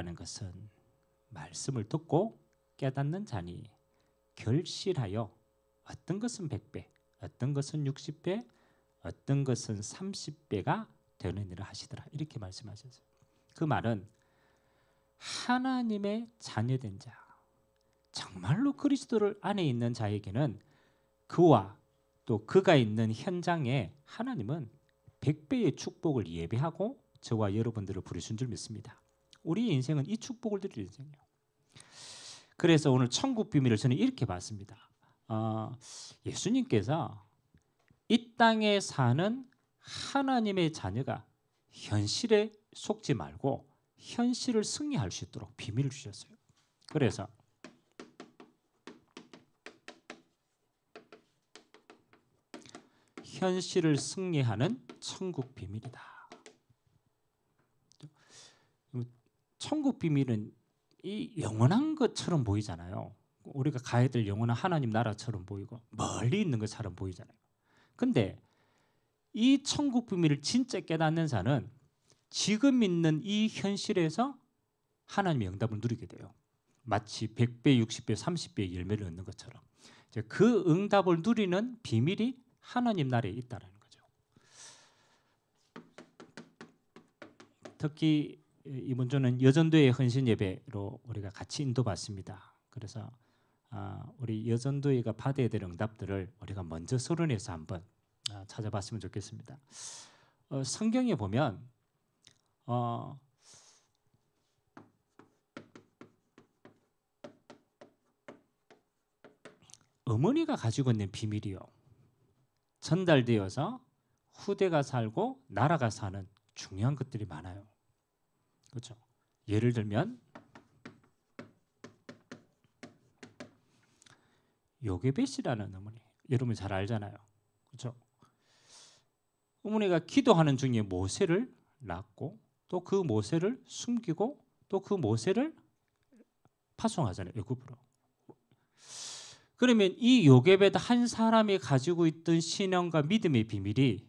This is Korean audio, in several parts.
백배라는 것은 말씀을 듣고 깨닫는 자니 결실하여 어떤 것은 100배, 어떤 것은 60배, 어떤 것은 30배가 되느니라 하시더라. 이렇게 말씀하셨어요. 그 말은 하나님의 자녀된 자, 정말로 그리스도를 안에 있는 자에게는 그와 또 그가 있는 현장에 하나님은 100배의 축복을 예비하고 저와 여러분들을 부르신 줄 믿습니다. 우리 인생은 이 축복을 드릴 인생이에요. 그래서 오늘 천국 비밀을 저는 이렇게 봤습니다. 예수님께서 이 땅에 사는 하나님의 자녀가 현실에 속지 말고 현실을 승리할 수 있도록 비밀을 주셨어요. 그래서 현실을 승리하는 천국 비밀이다. 천국 비밀은 이 영원한 것처럼 보이잖아요. 우리가 가야 될 영원한 하나님 나라처럼 보이고 멀리 있는 것처럼 보이잖아요. 근데 이 천국 비밀을 진짜 깨닫는 자는 지금 있는 이 현실에서 하나님의 응답을 누리게 돼요. 마치 100배, 60배, 30배의 열매를 얻는 것처럼 그 응답을 누리는 비밀이 하나님 나라에 있다는 거죠. 특히 이번 주는 여전도의 헌신 예배로 우리가 같이 인도받습니다. 그래서 우리 여전도회가 받아야 될 응답들을 우리가 먼저 서론에서 한번 찾아봤으면 좋겠습니다. 성경에 보면 어머니가 가지고 있는 비밀이요, 전달되어서 후대가 살고 나라가 사는 중요한 것들이 많아요. 그렇죠? 예를 들면 요게벳이라는 어머니, 여러분 잘 알잖아요. 그렇죠? 어머니가 기도하는 중에 모세를 낳고 또 그 모세를 숨기고 또 그 모세를 파송하잖아요, 애굽으로. 그러면 이 요게벳 한 사람이 가지고 있던 신앙과 믿음의 비밀이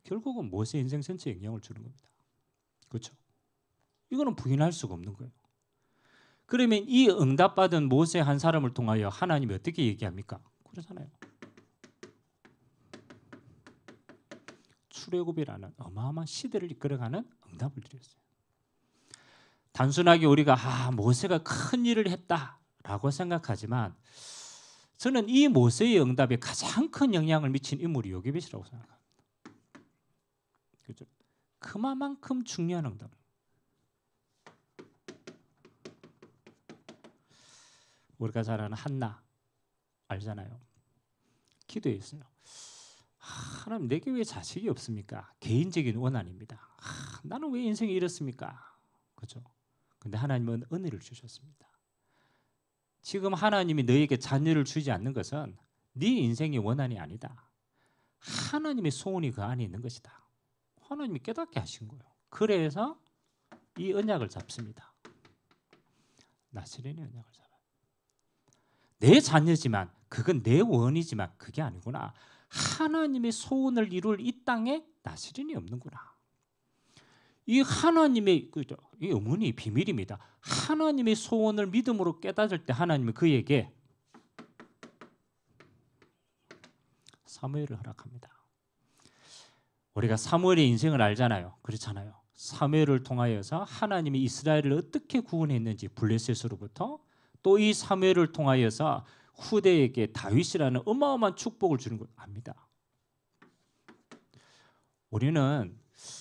결국은 모세 인생 전체에 영향을 주는 겁니다. 그렇죠? 이거는 부인할 수가 없는 거예요. 그러면 이 응답받은 모세 한 사람을 통하여 하나님이 어떻게 얘기합니까? 그러잖아요. 출애굽이라는 어마어마한 시대를 이끌어가는 응답을 드렸어요. 단순하게 우리가 모세가 큰 일을 했다라고 생각하지만 저는 이 모세의 응답에 가장 큰 영향을 미친 인물이 요게벳이라고 생각합니다. 그렇죠? 그만큼 중요한 응답. 우리가 잘 아는 한나 알잖아요. 기도했어요. 하나님, 내게 왜 자식이 없습니까? 개인적인 원한입니다. 나는 왜 인생이 이렇습니까? 그렇죠? 근데 하나님은 은혜를 주셨습니다. 지금 하나님이 너에게 자녀를 주지 않는 것은 네 인생의 원한이 아니다. 하나님의 소원이 그 안에 있는 것이다. 하나님이 깨닫게 하신 거예요. 그래서 이 언약을 잡습니다. 나스린의 언약을 잡아요. 내 자녀지만 그건 내 원이지만 그게 아니구나. 하나님의 소원을 이룰 이 땅에 나스린이 없는구나. 이 하나님의 이 어머니의 비밀입니다. 하나님의 소원을 믿음으로 깨닫을 때 하나님은 그에게 사무엘을 허락합니다. 우리가 사무엘의 인생을 알잖아요. 그렇잖아요. 사무엘을 통하여서 하나님이 이스라엘을 어떻게 구원했는지 블레셋으로부터, 또 이 사무엘을 통하여서 후대에게 다윗이라는 어마어마한 축복을 주는 걸 압니다. 우리는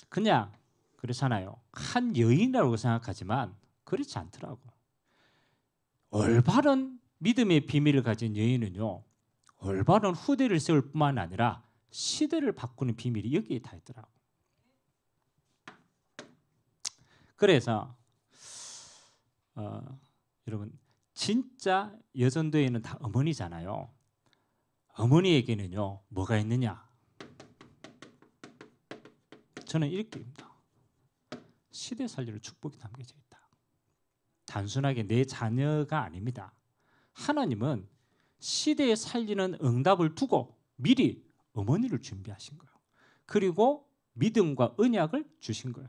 그냥 그렇잖아요. 한 여인이라고 생각하지만 그렇지 않더라고. 올바른 믿음의 비밀을 가진 여인은요, 올바른 후대를 세울 뿐만 아니라 시대를 바꾸는 비밀이 여기에 다 있더라고. 그래서 여러분, 진짜 여전도에는 다 어머니잖아요. 어머니에게는요 뭐가 있느냐? 저는 이렇게 봅니다. 시대 살리는 축복이 담겨져 있다. 단순하게 내 자녀가 아닙니다. 하나님은 시대에 살리는 응답을 두고 미리 어머니를 준비하신 거예요. 그리고 믿음과 언약을 주신 거예요.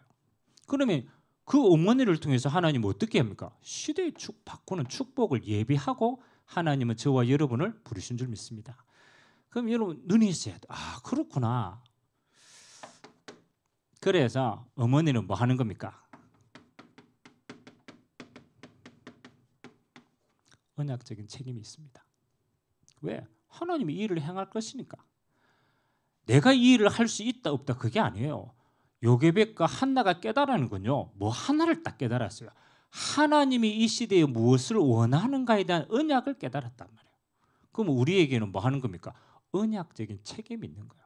그러면 그 어머니를 통해서 하나님은 어떻게 합니까? 시대의 바꾸는 축복을 예비하고 하나님은 저와 여러분을 부르신 줄 믿습니다. 그럼 여러분 눈이 있어야 돼. 아, 그렇구나. 그래서 어머니는 뭐 하는 겁니까? 언약적인 책임이 있습니다. 왜? 하나님이 이 일을 행할 것이니까. 내가 이 일을 할 수 있다 없다 그게 아니에요. 요게벳과 한나가 깨달았는군요. 뭐 하나를 딱 깨달았어요. 하나님이 이 시대에 무엇을 원하는가에 대한 언약을 깨달았단 말이에요. 그럼 우리에게는 뭐 하는 겁니까? 언약적인 책임이 있는 거예요.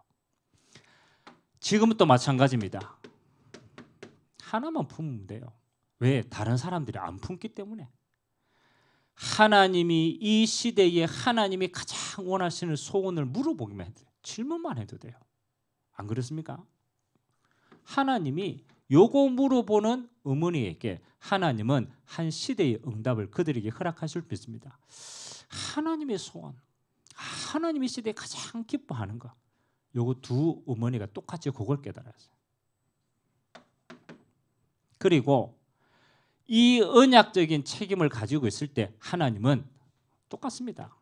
지금은 또 마찬가지입니다. 하나만 품으면 돼요. 왜? 다른 사람들이 안 품기 때문에. 하나님이 이 시대에 하나님이 가장 원하시는 소원을 물어보기만 해도 돼요. 질문만 해도 돼요. 안 그렇습니까? 하나님이 요거 물어보는 어머니에게 하나님은 한 시대의 응답을 그들에게 허락하실 수 있습니다. 하나님의 소원, 하나님이 시대에 가장 기뻐하는 거, 요거 두 어머니가 똑같이 그걸 깨달았어요. 그리고 이 언약적인 책임을 가지고 있을 때 하나님은 똑같습니다.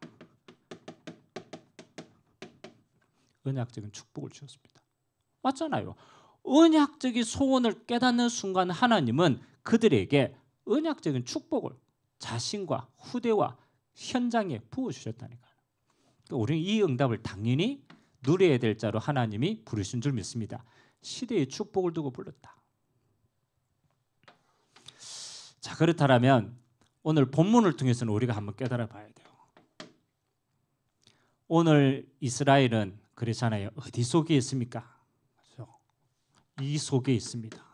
언약적인 축복을 주셨습니다. 맞잖아요. 언약적인 소원을 깨닫는 순간 하나님은 그들에게 언약적인 축복을 자신과 후대와 현장에 부어주셨다니까요. 그러니까 우리는 이 응답을 당연히 누려야 될 자로 하나님이 부르신 줄 믿습니다. 시대의 축복을 두고 불렀다. 자, 그렇다면 오늘 본문을 통해서는 우리가 한번 깨달아 봐야 돼요. 오늘 이스라엘은 그렇잖아요. 어디 속에 있습니까? 그렇죠? 이 속에 있습니다.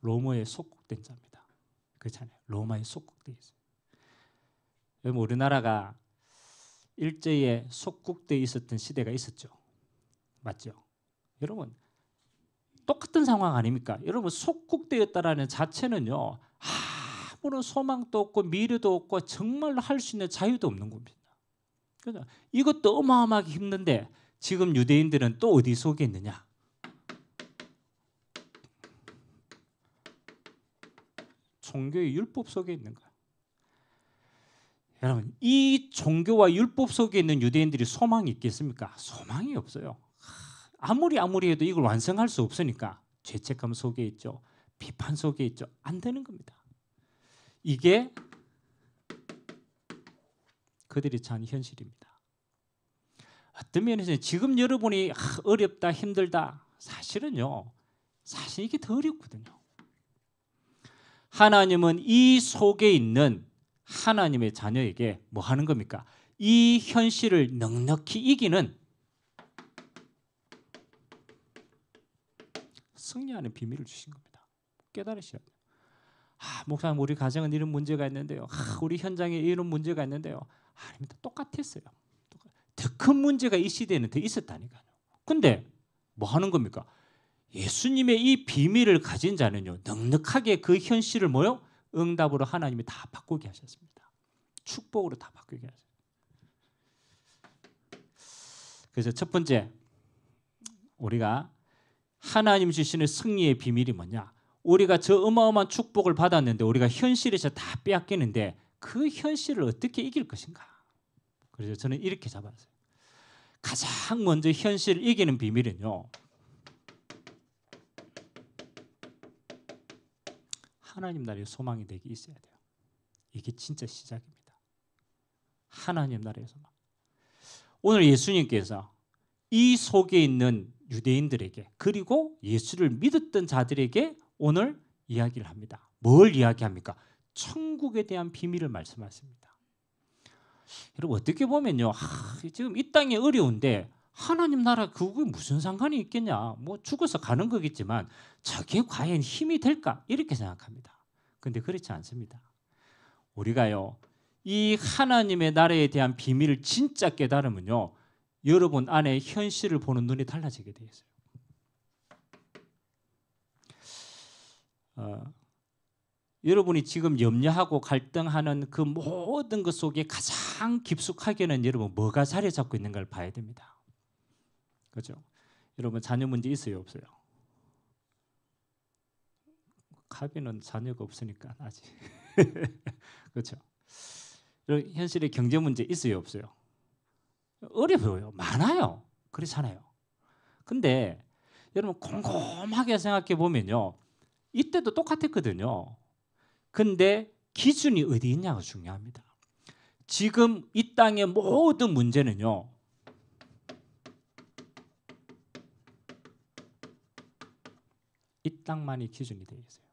로마에 속국된 자입니다. 그렇잖아요. 로마에 속국돼 있어요. 여러분 우리나라가 일제에 속국돼 있었던 시대가 있었죠. 맞죠? 여러분 똑같은 상황 아닙니까? 여러분 속국되었다라는 자체는요. 아무런 소망도 없고 미래도 없고 정말로 할 수 있는 자유도 없는 겁니다. 그래서 이것도 어마어마하게 힘든데 지금 유대인들은 또 어디 속에 있느냐? 종교의 율법 속에 있는 거예요. 여러분 이 종교와 율법 속에 있는 유대인들이 소망이 있겠습니까? 소망이 없어요. 아무리 해도 이걸 완성할 수 없으니까 죄책감 속에 있죠. 비판 속에 있죠. 안 되는 겁니다. 이게 그들이 처한 현실입니다. 어떤 면에서는 지금 여러분이 어렵다 힘들다 사실은요. 사실 이게 더 어렵거든요. 하나님은 이 속에 있는 하나님의 자녀에게 뭐 하는 겁니까? 이 현실을 넉넉히 이기는 승리하는 비밀을 주신 겁니다. 깨달으셔야 돼요. 목사님 우리 가정은 이런 문제가 있는데요. 우리 현장에 이런 문제가 있는데요. 아닙니다. 똑같았어요. 더 큰 문제가 이 시대에는 더 있었다니까요. 근데 뭐 하는 겁니까? 예수님의 이 비밀을 가진 자는요. 넉넉하게 그 현실을 뭐요? 응답으로 하나님이 다 바꾸게 하셨습니다. 축복으로 다 바꾸게 하셨어요. 그래서 첫 번째 우리가 하나님 주시는 승리의 비밀이 뭐냐? 우리가 저 어마어마한 축복을 받았는데 우리가 현실에서 다 빼앗기는데 그 현실을 어떻게 이길 것인가? 그래서 저는 이렇게 잡았어요. 가장 먼저 현실을 이기는 비밀은요. 하나님 나라의 소망이 되게 있어야 돼요. 이게 진짜 시작입니다. 하나님 나라의 소망. 오늘 예수님께서 이 속에 있는 유대인들에게 그리고 예수를 믿었던 자들에게 오늘 이야기를 합니다. 뭘 이야기합니까? 천국에 대한 비밀을 말씀하십니다. 여러분 어떻게 보면요. 지금 이 땅이 어려운데 하나님 나라 그게 무슨 상관이 있겠냐. 뭐 죽어서 가는 거겠지만 저게 과연 힘이 될까? 이렇게 생각합니다. 그런데 그렇지 않습니다. 우리가요. 이 하나님의 나라에 대한 비밀을 진짜 깨달으면요. 여러분 안에 현실을 보는 눈이 달라지게 되어 있어요. 여러분이 지금 염려하고 갈등하는 그 모든 것 속에 가장 깊숙하게는 여러분 뭐가 자리 잡고 있는가를 봐야 됩니다. 그렇죠? 여러분 자녀 문제 있어요 없어요? 카비는 자녀가 없으니까 아직. 그렇죠. 현실의 경제 문제 있어요, 없어요? 어려워요. 많아요. 그렇잖아요. 근데 여러분 곰곰하게 생각해 보면요. 이때도 똑같았거든요. 근데 기준이 어디 있냐가 중요합니다. 지금 이 땅의 모든 문제는요. 이 땅만이 기준이 되어 있어요.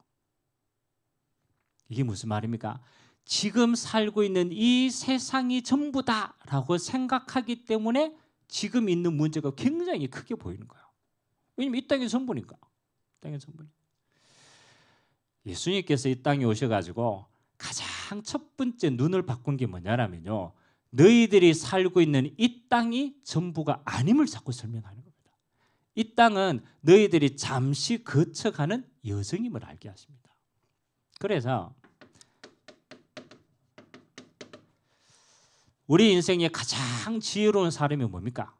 이게 무슨 말입니까? 지금 살고 있는 이 세상이 전부다라고 생각하기 때문에 지금 있는 문제가 굉장히 크게 보이는 거예요. 왜냐면 이 땅이 전부니까. 땅이 전부니까. 예수님께서 이 땅에 오셔가지고 가장 첫 번째 눈을 바꾼 게 뭐냐면요. 너희들이 살고 있는 이 땅이 전부가 아님을 자꾸 설명하는 겁니다. 이 땅은 너희들이 잠시 거쳐가는 여정임을 알게 하십니다. 그래서 우리 인생의 가장 지혜로운 사람이 뭡니까?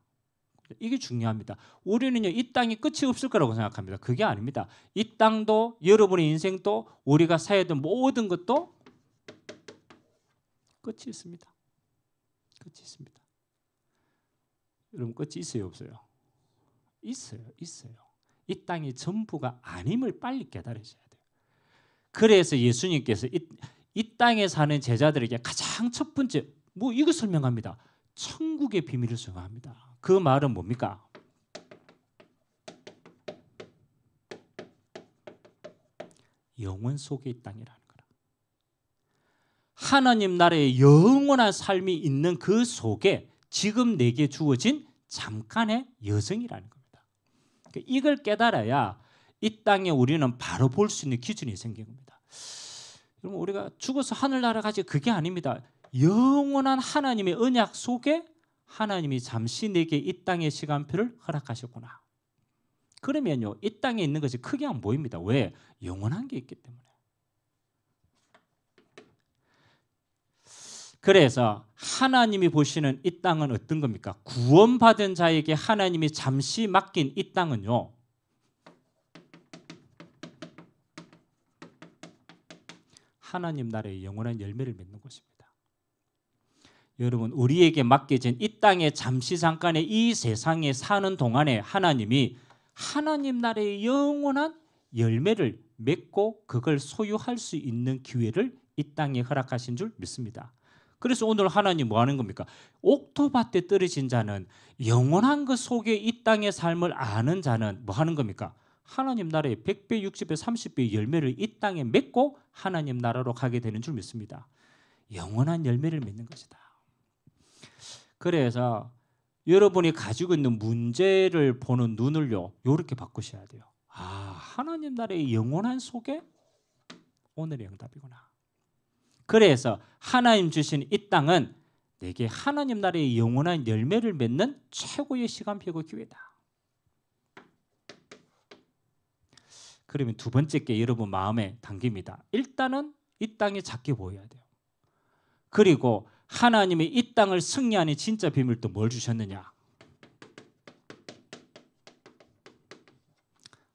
이게 중요합니다. 우리는요, 이 땅이 끝이 없을 거라고 생각합니다. 그게 아닙니다. 이 땅도 여러분의 인생도 우리가 살아야 될 모든 것도 끝이 있습니다. 끝이 있습니다. 여러분 끝이 있어요, 없어요? 있어요. 이 땅이 전부가 아님을 빨리 깨달으셔야 돼요. 그래서 예수님께서 이 땅에 사는 제자들에게 가장 첫 번째 이거 설명합니다. 천국의 비밀을 설명합니다. 그 말은 뭡니까? 영원 속에 이 땅이라는 거라. 하나님 나라의 영원한 삶이 있는 그 속에 지금 내게 주어진 잠깐의 여정이라는 겁니다. 이걸 깨달아야 이 땅에 우리는 바로 볼 수 있는 기준이 생긴 겁니다. 여러분 우리가 죽어서 하늘나라 가지 그게 아닙니다. 영원한 하나님의 언약 속에 하나님이 잠시 내게 이 땅의 시간표를 허락하셨구나. 그러면요 이 땅에 있는 것이 크게 안 보입니다. 왜? 영원한 게 있기 때문에. 그래서 하나님이 보시는 이 땅은 어떤 겁니까? 구원받은 자에게 하나님이 잠시 맡긴 이 땅은요, 하나님 나라의 영원한 열매를 맺는 곳입니다. 여러분 우리에게 맡겨진 이 땅에 잠시 잠깐의 이 세상에 사는 동안에 하나님이 하나님 나라의 영원한 열매를 맺고 그걸 소유할 수 있는 기회를 이 땅에 허락하신 줄 믿습니다. 그래서 오늘 하나님 뭐 하는 겁니까? 옥토밭에 떨어진 자는 영원한 것 속에 이 땅의 삶을 아는 자는 뭐 하는 겁니까? 하나님 나라의 100배, 60배, 30배의 열매를 이 땅에 맺고 하나님 나라로 가게 되는 줄 믿습니다. 영원한 열매를 맺는 것이다. 그래서 여러분이 가지고 있는 문제를 보는 눈을요 이렇게 바꾸셔야 돼요. 하나님 나라의 영원한 속에 오늘의 응답이구나. 그래서 하나님 주신 이 땅은 내게 하나님 나라의 영원한 열매를 맺는 최고의 시간표고 기회다. 그러면 두 번째 게 여러분 마음에 담깁니다. 일단은 이 땅이 작게 보여야 돼요. 그리고 하나님이 이 땅을 승리하는 진짜 비밀 또 뭘 주셨느냐?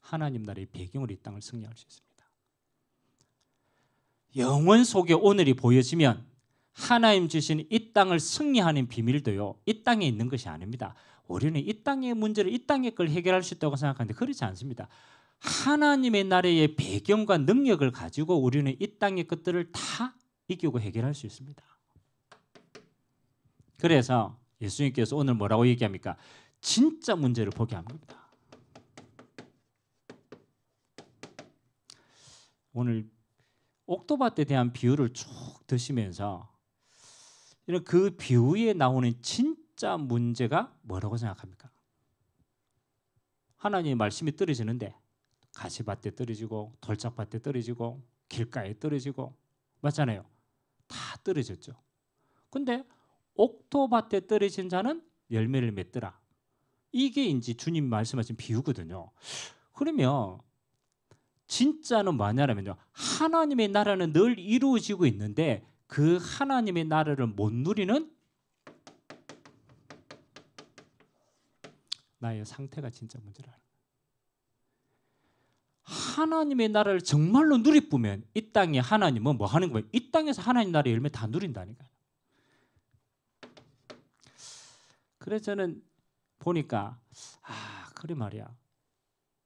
하나님 나라의 배경으로 이 땅을 승리할 수 있습니다. 영원 속에 오늘이 보여지면 하나님 주신 이 땅을 승리하는 비밀도요 이 땅에 있는 것이 아닙니다. 우리는 이 땅의 문제를 이 땅의 걸 해결할 수 있다고 생각하는데 그렇지 않습니다. 하나님의 나라의 배경과 능력을 가지고 우리는 이 땅의 것들을 다 이기고 해결할 수 있습니다. 그래서 예수님께서 오늘 뭐라고 얘기합니까? 진짜 문제를 보게 합니다. 오늘 옥토밭에 대한 비유를 쭉 드시면서 이런 그 비유에 나오는 진짜 문제가 뭐라고 생각합니까? 하나님의 말씀이 떨어지는데 가시밭에 떨어지고 돌짝밭에 떨어지고 길가에 떨어지고 맞잖아요. 다 떨어졌죠. 근데 옥토밭에 떨어진 자는 열매를 맺더라. 이게 이제 주님 말씀하신 비유거든요. 그러면 진짜는 뭐냐면요. 하나님의 나라는 늘 이루어지고 있는데 그 하나님의 나라를 못 누리는 나의 상태가 진짜 문제라. 하나님의 나라를 정말로 누리쁘면 이 땅에 하나님은 뭐 하는 거예요? 이 땅에서 하나님 나라의 열매 다 누린다니까요. 그래서 저는 보니까 그래 말이야.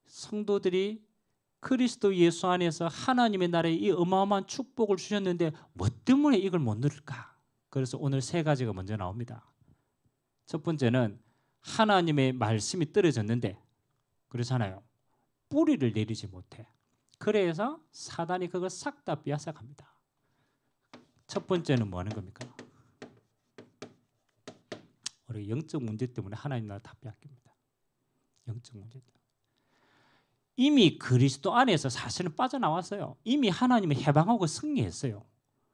성도들이 그리스도 예수 안에서 하나님의 나라의 이 어마어마한 축복을 주셨는데 뭐 때문에 이걸 못 누릴까? 그래서 오늘 세 가지가 먼저 나옵니다. 첫 번째는 하나님의 말씀이 떨어졌는데 그렇잖아요. 뿌리를 내리지 못해. 그래서 사단이 그거 싹 다 빼앗아갑니다. 첫 번째는 뭐 하는 겁니까? 우리 영적 문제 때문에 하나님 나라 다 빼앗깁니다. 영적 문제 때문에. 이미 그리스도 안에서 사실은 빠져나왔어요. 이미 하나님을 해방하고 승리했어요.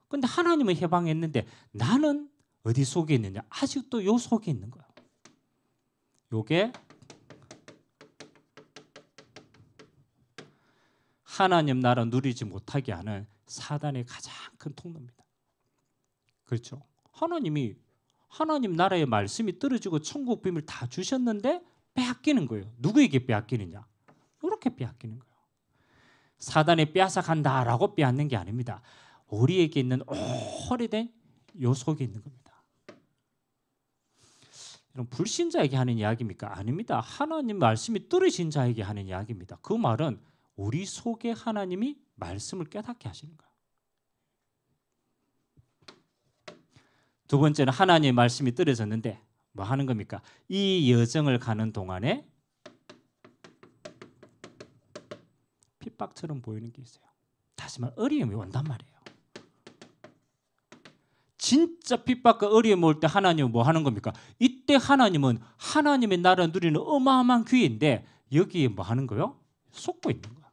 그런데 해방을 해방했는데 나는 어디 속에 있느냐? 아직도 요 속에 있는 거예요. 요게 하나님 나라 누리지 못하게 하는 사단의 가장 큰 통로입니다. 그렇죠? 하나님 나라의 말씀이 떨어지고 천국 비밀 다 주셨는데 빼앗기는 거예요. 누구에게 빼앗기느냐? 이렇게 빼앗기는 거예요. 사단이 빼앗아간다라고 빼앗는 게 아닙니다. 우리에게 있는 오래된 요 속에 있는 겁니다. 이런 불신자에게 하는 이야기입니까? 아닙니다. 하나님 말씀이 떨어진 자에게 하는 이야기입니다. 그 말은 우리 속에 하나님이 말씀을 깨닫게 하시는 거예요. 두 번째는 하나님의 말씀이 떨어졌는데 뭐 하는 겁니까? 이 여정을 가는 동안에 핍박처럼 보이는 게 있어요. 다시 말해 어려움이 온단 말이에요. 진짜 핍박과 어려움이 올 때 하나님은 뭐 하는 겁니까? 이때 하나님은 하나님의 나라를 누리는 어마어마한 기회인데 여기에 뭐 하는 거요? 속고 있는 거예요.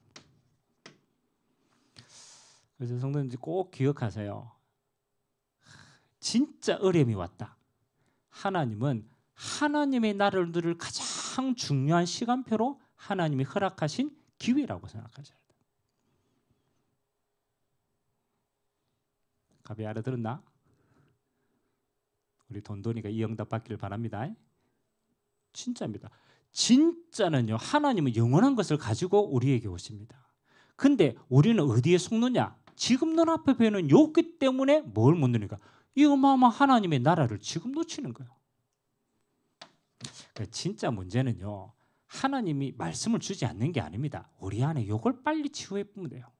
그래서 성도님들 꼭 기억하세요. 진짜 어려움이 왔다. 하나님은 하나님의 나라를 누릴 가장 중요한 시간표로 하나님이 허락하신 기회라고 생각하셔야 돼요. 갑자기 알아들었나? 우리 돈돈이가 이 응답 받기를 바랍니다. 진짜입니다. 진짜는요. 하나님은 영원한 것을 가지고 우리에게 오십니다. 근데 우리는 어디에 속느냐? 지금 눈앞에 보이는 욕기 때문에 뭘 못 누리니까 이 어마어마한 하나님의 나라를 지금 놓치는 거예요. 진짜 문제는요. 하나님이 말씀을 주지 않는 게 아닙니다. 우리 안에 이걸 빨리 치유해 보면 돼요.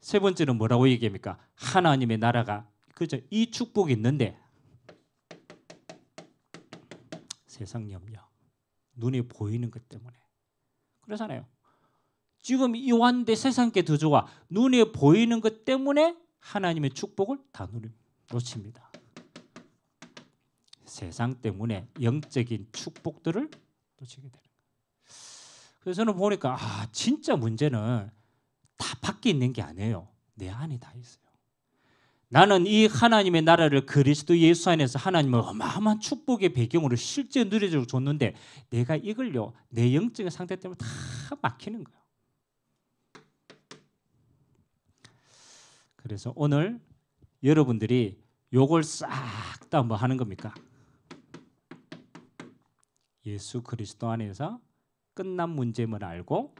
세 번째는 뭐라고 얘기합니까? 하나님의 나라가 그죠? 이 축복이 있는데 세상 염려, 눈에 보이는 것 때문에 그러잖아요. 지금 이 완대 세상께 더 좋아. 눈에 보이는 것 때문에 하나님의 축복을 다 놓칩니다. 세상 때문에 영적인 축복들을 놓치게 되는 거예요. 그래서 저는 보니까 진짜 문제는 다 밖에 있는 게 아니에요. 내 안에 다 있어요. 나는 이 하나님의 나라를 그리스도 예수 안에서 하나님의 어마어마한 축복의 배경으로 실제 누려주고 줬는데 내가 이걸요 내 영적인 상태 때문에 다 막히는 거예요. 그래서 오늘 여러분들이 요걸 싹 다 뭐 하는 겁니까? 예수 그리스도 안에서 끝난 문제임을 알고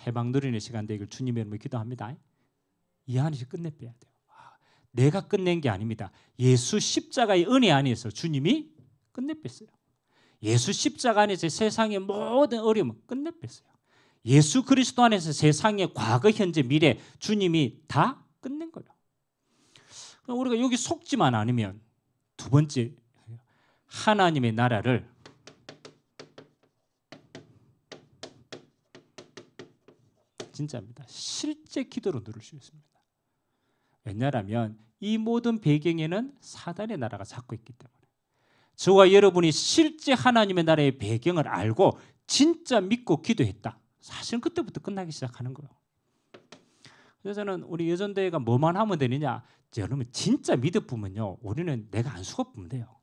해방 누리는 시간 되길 주님의 이름으로 기도합니다. 이 안에서 끝내 빼야 돼요. 내가 끝낸 게 아닙니다. 예수 십자가의 은혜 안에서 주님이 끝내 뺐어요. 예수 십자가 안에서 세상의 모든 어려움을 끝내 뺐어요. 예수 그리스도 안에서 세상의 과거, 현재, 미래 주님이 다 끝낸 거예요. 우리가 여기 속지만 않으면 두 번째 하나님의 나라를 진짜입니다. 실제 기도로 누릴 수 있습니다. 왜냐하면 이 모든 배경에는 사단의 나라가 잡고 있기 때문에 저와 여러분이 실제 하나님의 나라의 배경을 알고 진짜 믿고 기도했다. 사실은 그때부터 끝나기 시작하는 거예요. 그래서 저는 우리 여전대회가 뭐만 하면 되느냐? 여러분 진짜 믿어보면요. 우리는 내가 안 수고 보면 돼요.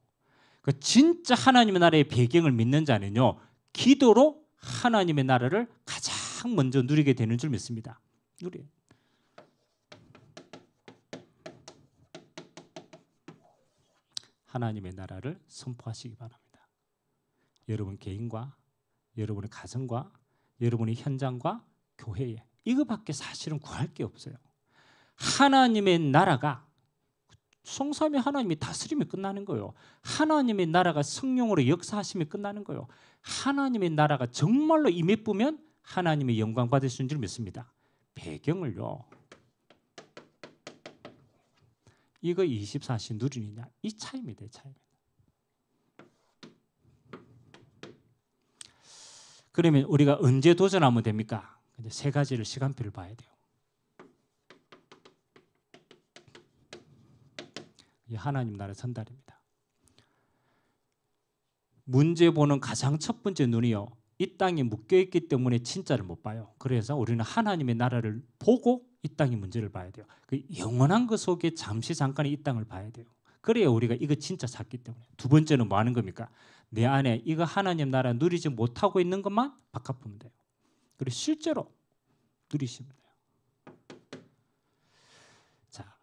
그 진짜 하나님의 나라의 배경을 믿는 자는요. 기도로 하나님의 나라를 가장 먼저 누리게 되는 줄 믿습니다. 누려요. 하나님의 나라를 선포하시기 바랍니다. 여러분 개인과 여러분의 가정과 여러분의 현장과 교회에 이거밖에 사실은 구할 게 없어요. 하나님의 나라가 성삼위 하나님이 다스림이 끝나는 거예요. 하나님의 나라가 성령으로 역사하심이 끝나는 거예요. 하나님의 나라가 정말로 임해 뿌면 하나님의 영광 받으시는 줄 믿습니다. 배경을요. 이거 24시 누리느냐 이 차이입니다. 이 차이. 그러면 우리가 언제 도전하면 됩니까? 근데 세 가지를 시간표를 봐야 돼요. 이 하나님 나라 전달입니다. 문제 보는 가장 첫 번째 눈이요. 이 땅에 묶여있기 때문에 진짜를 못 봐요. 그래서 우리는 하나님의 나라를 보고 이 땅의 문제를 봐야 돼요. 그 영원한 것 속에 잠깐의 이 땅을 봐야 돼요. 그래야 우리가 이거 진짜 찾기 때문에. 두 번째는 뭐 하는 겁니까? 내 안에 이거 하나님 나라 누리지 못하고 있는 것만 바꿔보면 돼요. 그리고 실제로 누리시면 돼요. 자,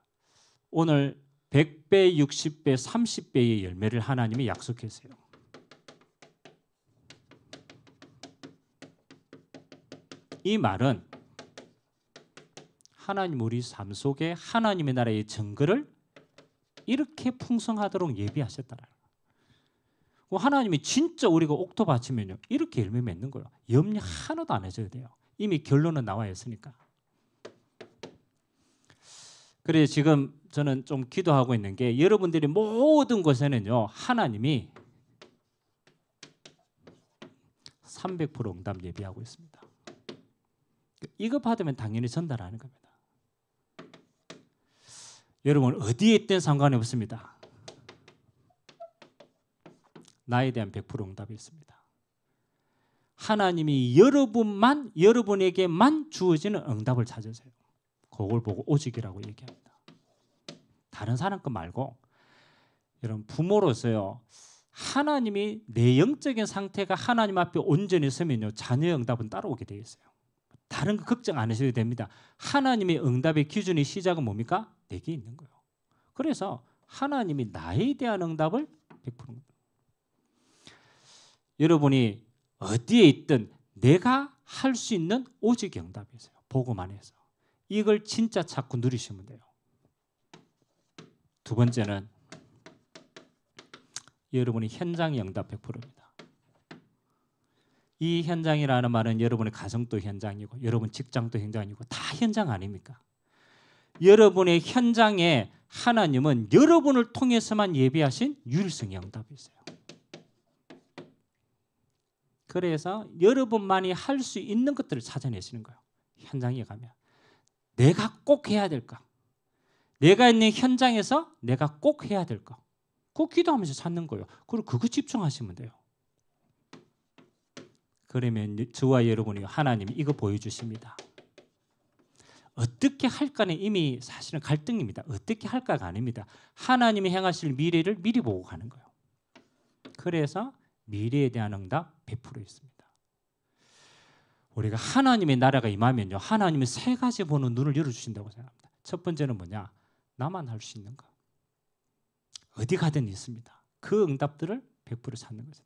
오늘 100배, 60배, 30배의 열매를 하나님이 약속했어요. 이 말은 하나님 우리 삶 속에 하나님의 나라의 증거를 이렇게 풍성하도록 예비하셨다는 거예요. 하나님이 진짜 우리가 옥토 바치면요 이렇게 열매 맺는 거예요. 염려 하나도 안 해줘야 돼요. 이미 결론은 나와 있으니까. 그래 지금 저는 좀 기도하고 있는 게 여러분들이 모든 곳에는요 하나님이 300% 응답 예비하고 있습니다. 이거 받으면 당연히 전달하는 겁니다. 여러분 어디에 있든 상관이 없습니다. 나에 대한 100% 응답이 있습니다. 하나님이 여러분에게만 주어지는 응답을 찾으세요. 그걸 보고 오직이라고 얘기합니다. 다른 사람 것 말고 여러분 부모로서요. 하나님이 내 영적인 상태가 하나님 앞에 온전히 서면요. 자녀의 응답은 따라오게 되어 있어요. 다른 거 걱정 안 하셔도 됩니다. 하나님의 응답의 기준의 시작은 뭡니까? 내게 있는 거예요. 그래서 하나님이 나에 대한 응답을 100% 여러분이 어디에 있든 내가 할 수 있는 오직 응답이 있어요. 복음 안에서. 이걸 진짜 찾고 누리시면 돼요. 두 번째는 여러분이 현장의 응답 100%입니다. 이 현장이라는 말은 여러분의 가정도 현장이고 여러분 직장도 현장이고 다 현장 아닙니까? 여러분의 현장에 하나님은 여러분을 통해서만 예비하신 유일성의 응답이 있어요. 그래서 여러분만이 할 수 있는 것들을 찾아내시는 거예요. 현장에 가면 내가 꼭 해야 될 거, 내가 있는 현장에서 내가 꼭 해야 될 거, 그거 기도하면서 찾는 거예요. 그리고 그거 집중하시면 돼요. 그러면 저와 여러분이 하나님이 이거 보여주십니다. 어떻게 할까는 이미 사실은 갈등입니다. 어떻게 할까가 아닙니다. 하나님이 행하실 미래를 미리 보고 가는 거예요. 그래서 미래에 대한 응답 100% 있습니다. 우리가 하나님의 나라가 임하면요. 하나님은 세 가지 보는 눈을 열어주신다고 생각합니다. 첫 번째는 뭐냐? 나만 할 수 있는 거. 어디 가든 있습니다. 그 응답들을 100% 찾는 거죠.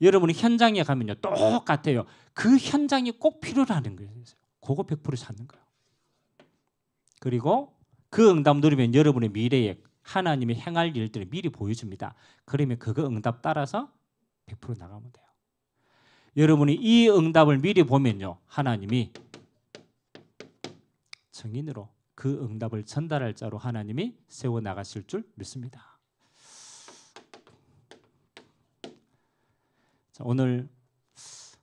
여러분이 현장에 가면요. 똑같아요. 그 현장이 꼭 필요라는 거예요. 그거 100% 찾는 거예요. 그리고 그 응답 누리면 여러분의 미래에 하나님이 행할 일들을 미리 보여줍니다. 그러면 그거 응답 따라서 100% 나가면 돼요. 여러분이 이 응답을 미리 보면요. 하나님이 증인으로 그 응답을 전달할 자로 하나님이 세워나가실 줄 믿습니다. 자, 오늘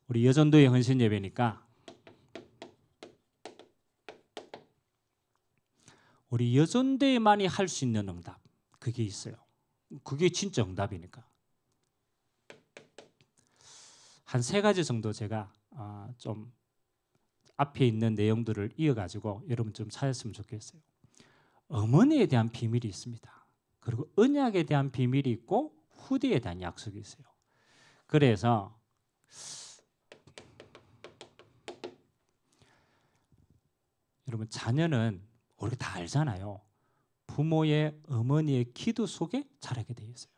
우리 여전도의 헌신 예배니까 우리 여전도에만이 할 수 있는 응답 그게 있어요. 그게 진짜 응답이니까. 한 세 가지 정도 제가 좀 앞에 있는 내용들을 이어가지고 여러분 좀 찾았으면 좋겠어요. 어머니에 대한 비밀이 있습니다. 그리고 언약에 대한 비밀이 있고 후대에 대한 약속이 있어요. 그래서 여러분 자녀는 우리가 다 알잖아요. 부모의 어머니의 기도 속에 자라게 되어 있어요.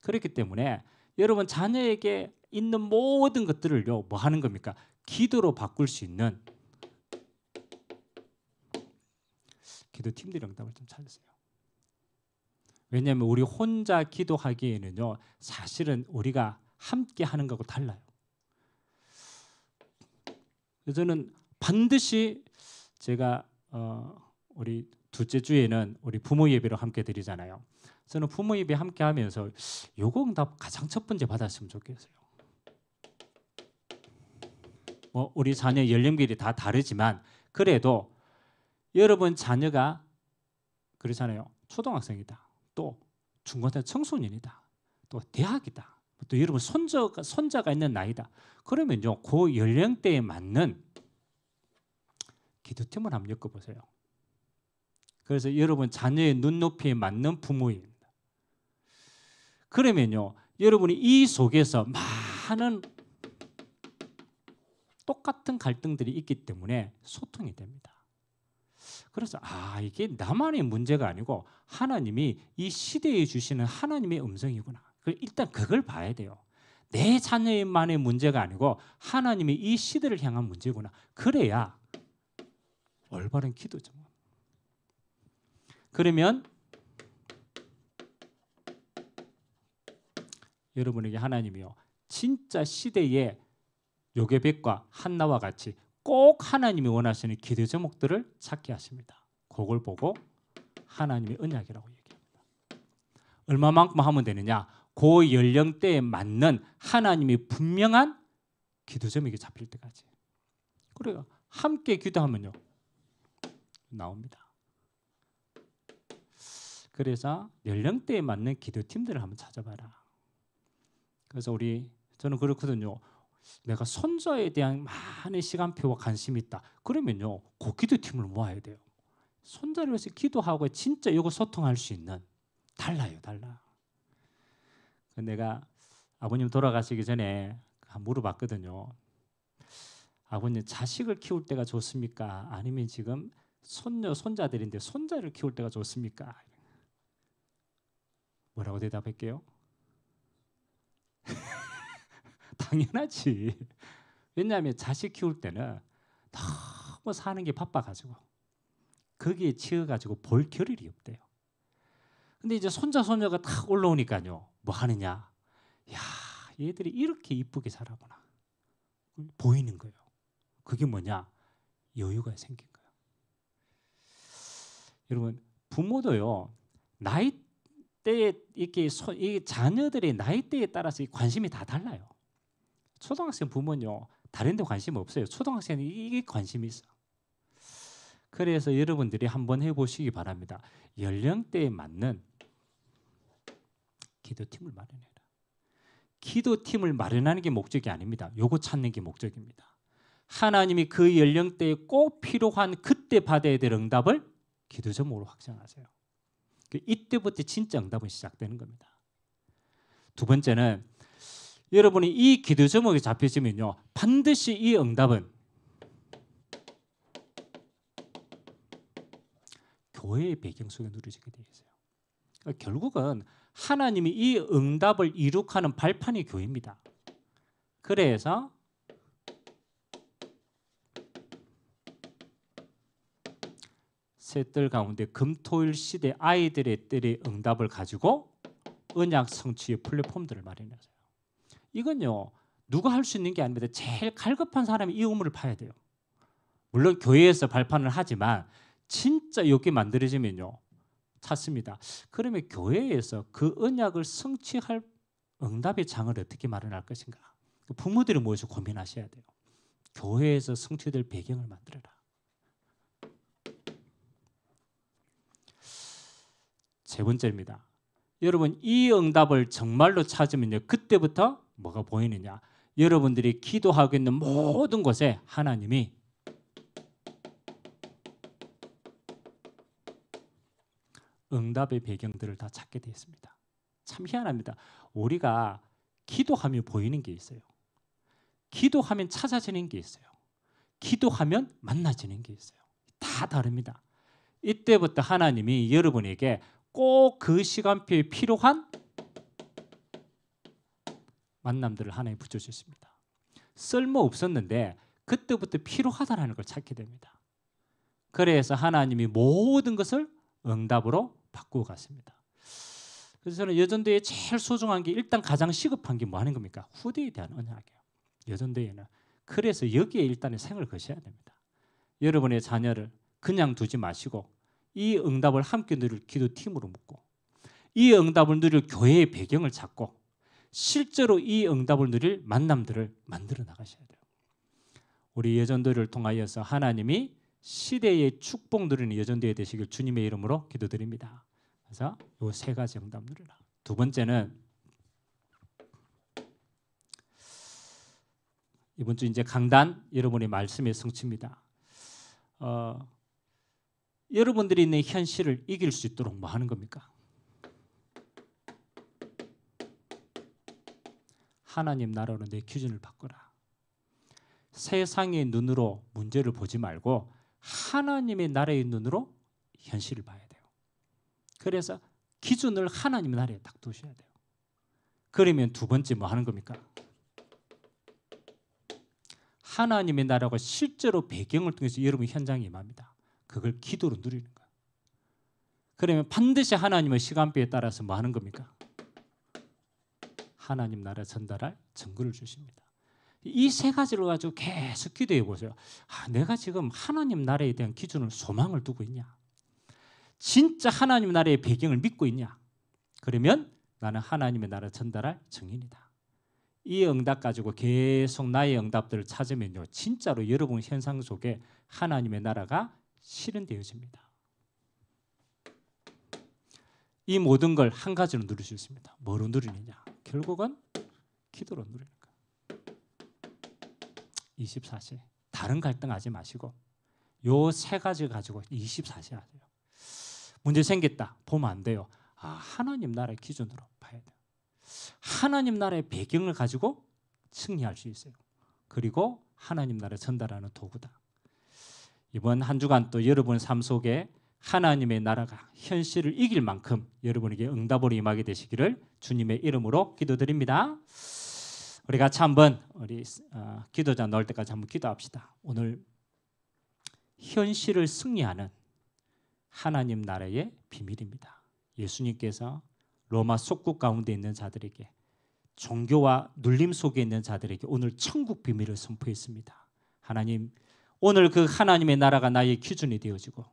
그렇기 때문에 여러분 자녀에게 있는 모든 것들을요 뭐 하는 겁니까? 기도로 바꿀 수 있는 기도팀들의 응답을 좀 찾으세요. 왜냐하면 우리 혼자 기도하기에는요 사실은 우리가 함께 하는 거하고 달라요. 그래서 저는 반드시 제가 우리 둘째 주에는 우리 부모 예배를 함께 드리잖아요. 저는 부모 예배 함께 하면서 요거 응답 가장 첫 번째 받았으면 좋겠어요. 뭐 우리 자녀 연령들이 다 다르지만 그래도 여러분 자녀가 그렇잖아요. 초등학생이다. 또 중고등 청소년이다. 또 대학이다. 또 여러분 손자가 있는 나이다. 그러면요 그 연령대에 맞는 기도팀을 한번 엮어보세요. 그래서 여러분 자녀의 눈높이에 맞는 부모입니다. 그러면요 여러분이 이 속에서 많은 똑같은 갈등들이 있기 때문에 소통이 됩니다. 그래서 이게 나만의 문제가 아니고 하나님이 이 시대에 주시는 하나님의 음성이구나. 일단 그걸 봐야 돼요. 내 자녀만의 문제가 아니고 하나님이 이 시대를 향한 문제구나. 그래야 올바른 기도죠. 그러면 여러분에게 하나님이요 진짜 시대의 요게벳과 한나와 같이 꼭 하나님이 원하시는 기도 제목들을 찾게 하십니다. 그걸 보고 하나님의 언약이라고 얘기합니다. 얼마만큼 하면 되느냐? 그 연령대에 맞는 하나님이 분명한 기도 제목이 잡힐 때까지. 그래요. 함께 기도하면요 나옵니다. 그래서 연령대에 맞는 기도팀들을 한번 찾아봐라. 그래서 저는 그렇거든요. 내가 손자에 대한 많은 시간표와 관심이 있다. 그러면요 그 기도팀을 모아야 돼요. 손자를 위해서 기도하고 진짜 이거 소통할 수 있는 달라. 내가 아버님 돌아가시기 전에 물어봤거든요. 아버님 자식을 키울 때가 좋습니까? 아니면 지금 손자들인데 손자를 키울 때가 좋습니까? 뭐라고 대답할게요? 당연하지. 왜냐하면 자식 키울 때는 너무 사는 게 바빠가지고 거기에 치여가지고 볼 겨를이 없대요. 근데 이제 손자가 딱 올라오니까요 뭐 하느냐? 야, 얘들이 이렇게 이쁘게 자라구나 보이는 거예요. 그게 뭐냐? 여유가 생긴 거예요. 여러분 부모도요 나이대에 이렇게 이 자녀들의 나이대에 따라서 관심이 다 달라요. 초등학생 부모는요 다른 데 관심 없어요. 초등학생은 이게 관심이 있어. 그래서 여러분들이 한번 해보시기 바랍니다. 연령대에 맞는 기도팀을 마련해라. 기도팀을 마련하는 게 목적이 아닙니다. 요거 찾는 게 목적입니다. 하나님이 그 연령대에 꼭 필요한 그때 받아야 될 응답을 기도 제목으로 확정하세요. 이때부터 진짜 응답은 시작되는 겁니다. 두 번째는 여러분이 이 기도 제목이 잡혀지면요 반드시 이 응답은 교회의 배경 속에 누려지게 되어 있어요. 그러니까 결국은 하나님이 이 응답을 이룩하는 발판이 교회입니다. 그래서 셋들 가운데 금토일 시대 아이들의 뜰의 응답을 가지고 언약 성취의 플랫폼들을 마련하세요. 이건요 누가 할 수 있는 게 아닙니다. 제일 갈급한 사람이 이 우물을 파야 돼요. 물론 교회에서 발판을 하지만 진짜 여기 만들어지면요 찾습니다. 그러면 교회에서 그 언약을 성취할 응답의 장을 어떻게 마련할 것인가? 부모들이 모여서 고민하셔야 돼요. 교회에서 성취될 배경을 만들어라. 세 번째입니다. 여러분 이 응답을 정말로 찾으면요 그때부터 뭐가 보이느냐? 여러분들이 기도하고 있는 모든 곳에 하나님이 응답의 배경들을 다 찾게 되어 있습니다. 참 희한합니다. 우리가 기도하면 보이는 게 있어요. 기도하면 찾아지는 게 있어요. 기도하면 만나지는 게 있어요. 다 다릅니다. 이때부터 하나님이 여러분에게 꼭 그 시간표에 필요한 만남들을 하나님 붙여주십니다. 쓸모 없었는데 그때부터 필요하다는 걸 찾게 됩니다. 그래서 하나님이 모든 것을 응답으로 바꾸어 갔습니다. 그래서 저는 여전도에 제일 소중한 게 일단 가장 시급한 게 뭐 하는 겁니까? 후대에 대한 언약이에요. 여전도에는. 그래서 여기에 일단은 생을 거셔야 됩니다. 여러분의 자녀를 그냥 두지 마시고 이 응답을 함께 누릴 기도팀으로 묶고 이 응답을 누릴 교회의 배경을 찾고 실제로 이 응답을 누릴 만남들을 만들어 나가셔야 돼요. 우리 여전도를 통하여서 하나님이 시대의 축복 누리는 여전도에 되시길 주님의 이름으로 기도드립니다. 그래서 이 세 가지 응답 누리라. 두 번째는 이번 주 이제 강단 여러분의 말씀의 성취입니다. 여러분들이 있는 현실을 이길 수 있도록 뭐 하는 겁니까? 하나님 나라로 내 기준을 바꿔라. 세상의 눈으로 문제를 보지 말고 하나님의 나라의 눈으로 현실을 봐야 돼요. 그래서 기준을 하나님 나라에 딱 두셔야 돼요. 그러면 두 번째 뭐 하는 겁니까? 하나님의 나라가 실제로 배경을 통해서 여러분 현장에 임합니다. 그걸 기도로 누리는 거예요. 그러면 반드시 하나님의 시간표에 따라서 뭐 하는 겁니까? 하나님 나라 전달할 증거를 주십니다. 이 세 가지를 가지고 계속 기도해 보세요. 내가 지금 하나님 나라에 대한 기준을 소망을 두고 있냐? 진짜 하나님 나라의 배경을 믿고 있냐? 그러면 나는 하나님의 나라 전달할 증인이다. 이 응답 가지고 계속 나의 응답들을 찾으면요, 진짜로 여러분 현상 속에 하나님의 나라가 실현되어집니다. 이 모든 걸 한 가지로 누릴 수 있습니다. 뭐로 누리느냐? 결국은 기도로 누리는 거예요. 24시 다른 갈등하지 마시고 요 세 가지 가지고 24시 하세요. 문제 생겼다 보면 안 돼요. 하나님 나라의 기준으로 봐야 돼요. 하나님 나라의 배경을 가지고 승리할 수 있어요. 그리고 하나님 나라 전달하는 도구다. 이번 한 주간 또 여러분 삶 속에 하나님의 나라가 현실을 이길 만큼 여러분에게 응답으로 임하게 되시기를 주님의 이름으로 기도드립니다. 우리 같이 한번 우리 기도자 넣을 때까지 한번 기도합시다. 오늘 현실을 승리하는 하나님 나라의 비밀입니다. 예수님께서 로마 속국 가운데 있는 자들에게, 종교와 눌림 속에 있는 자들에게 오늘 천국 비밀을 선포했습니다. 하나님, 오늘 그 하나님의 나라가 나의 기준이 되어지고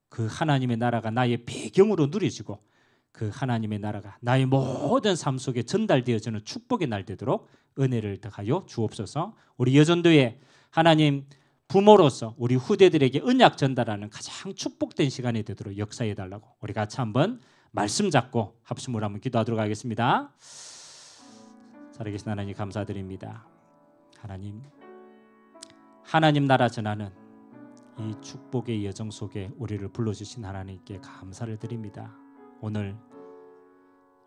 그 하나님의 나라가 나의 배경으로 누려지고 그 하나님의 나라가 나의 모든 삶 속에 전달되어지는 축복의 날 되도록 은혜를 더하여 주옵소서. 우리 여전도에 하나님 부모로서 우리 후대들에게 언약 전달하는 가장 축복된 시간이 되도록 역사해 달라고 우리 같이 한번 말씀 잡고 합심으로 한번 기도하도록 하겠습니다. 살아계신 하나님 감사드립니다. 하나님 나라 전하는 이 축복의 여정 속에 우리를 불러주신 하나님께 감사를 드립니다. 오늘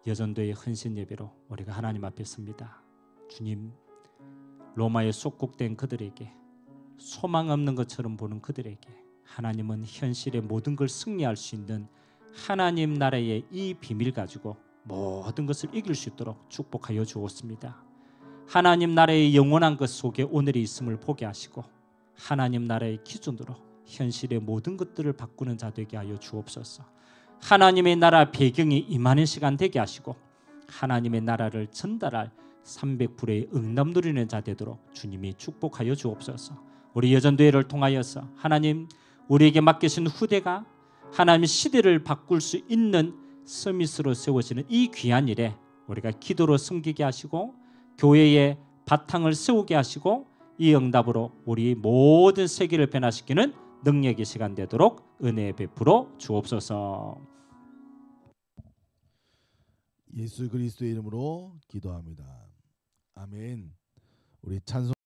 여전도의 헌신 예배로 우리가 하나님 앞에 섭니다. 주님, 로마에 속국된 그들에게, 소망 없는 것처럼 보는 그들에게 하나님은 현실의 모든 걸 승리할 수 있는 하나님 나라의 이 비밀 가지고 모든 것을 이길 수 있도록 축복하여 주었습니다. 하나님 나라의 영원한 것 속에 오늘이 있음을 보게 하시고 하나님 나라의 기준으로 현실의 모든 것들을 바꾸는 자 되게 하여 주옵소서. 하나님의 나라 배경이 임하는 시간 되게 하시고 하나님의 나라를 전달할 300불의 응답 누리는 자 되도록 주님이 축복하여 주옵소서. 우리 여전도회를 통하여서 하나님 우리에게 맡기신 후대가 하나님의 시대를 바꿀 수 있는 서밋으로 세워지는 이 귀한 일에 우리가 기도로 섬기게 하시고 교회의 바탕을 세우게 하시고 이 응답으로 우리 모든 세계를 변화시키는 능력의 시간 되도록 은혜 베풀어 주옵소서. 예수 그리스도의 이름으로 기도합니다. 아멘. 우리 찬송